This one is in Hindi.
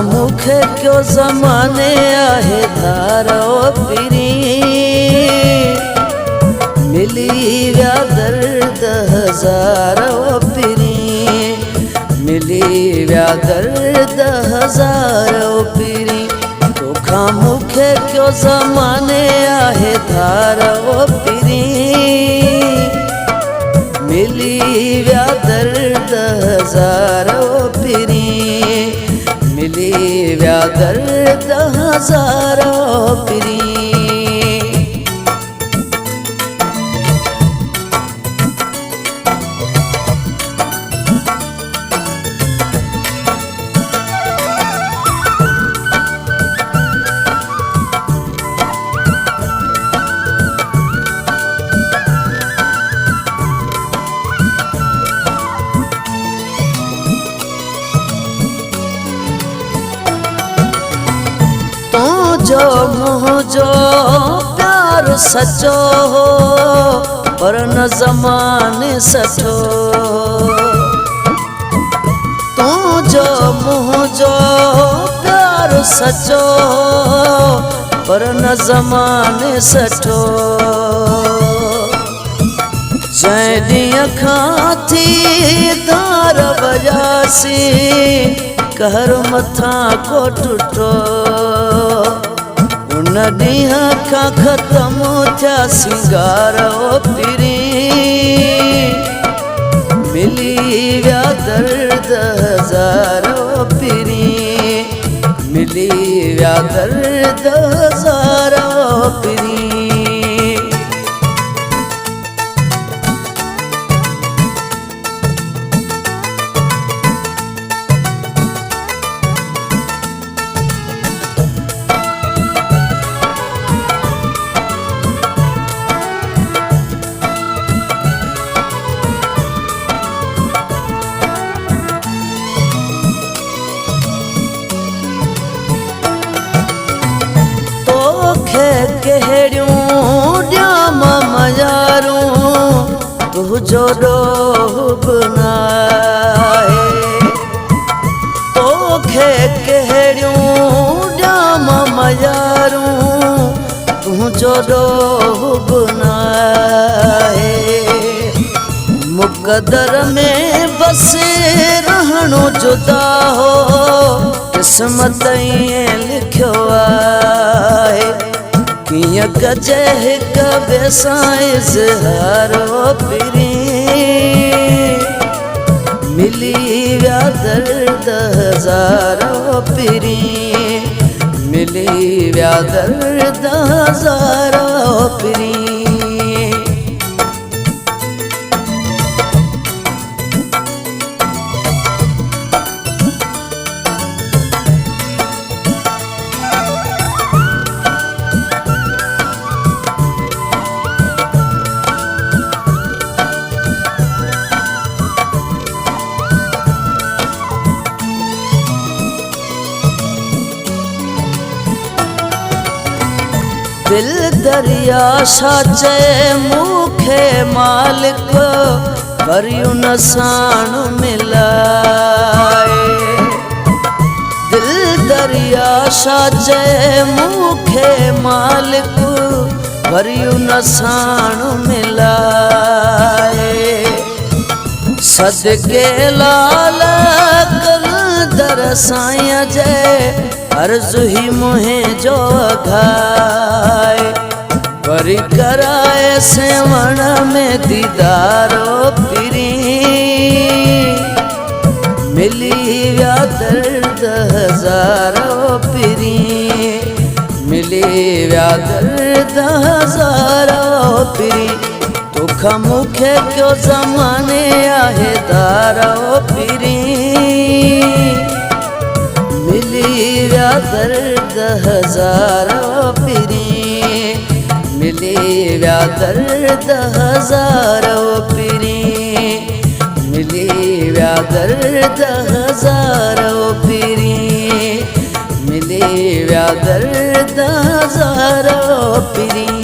मूंखे क्यों ज़माने आहे धारो पिरी मिली विया दर्द हज़ारो पिरी मिली विया दर्द हज़ारो पिरी तोखा मूंखे क्यों ज़माने आहे धारो पिरी मिली विया दर्द हज़ारो पिरी मिली विया दर्द हज़ारो पिरी। जो मुझो प्यार सचो हो पर न ज़माने सठो तू जो मुझो प्यार सचो पर न ज़माने सठो जै ॾींहं खां थी धार वजासी कहर मथां को टुटो उन ॾींहं खां ख़त्म थिया सिंगारो पिरी मिली विया दर्द हज़ारो पिरी मिली विया दर्द हज़ारो पिरी। कहिड़ियूं ॼाम मयारूं तुंहिंजो ॾोह न आहे तोखे कहिड़ियूं ॼाम मयारूं तुंहिंजो ॾोह न आहे मुक़दर में बसि रहणो जुदा हो क़िस्मत ईअं लिखियो आहे किया कजे हिक ॿिए सां इज़हारो पिरी मिली विया दर्द हज़ारो पिरी मिली विया दर्द हज़ारो पिरी। दिल दरिया छा चए मूंखे मालिक वरियूं न साण मिलाए दिल दरिया छा चए मूंखे मालिक वरियूं न साण मिलाए सदके लाल कलंदर साईं जे अर्ज़ु ही मुंहिंजो घाए वरी कराए सेवण में दीदारो पिरी मिली विया दर्द हज़ारो पिरी मिली विया दर्द हज़ारो पिरी तोखा मूंखे क्यों ज़माने आहे धारो पिरी मिली विया दर्द हज़ारो पिरी मिली विया दर्द हज़ारो पिरी मिली विया दर्द हज़ारो पिरी मिली विया दर्द हज़ारो पिरी।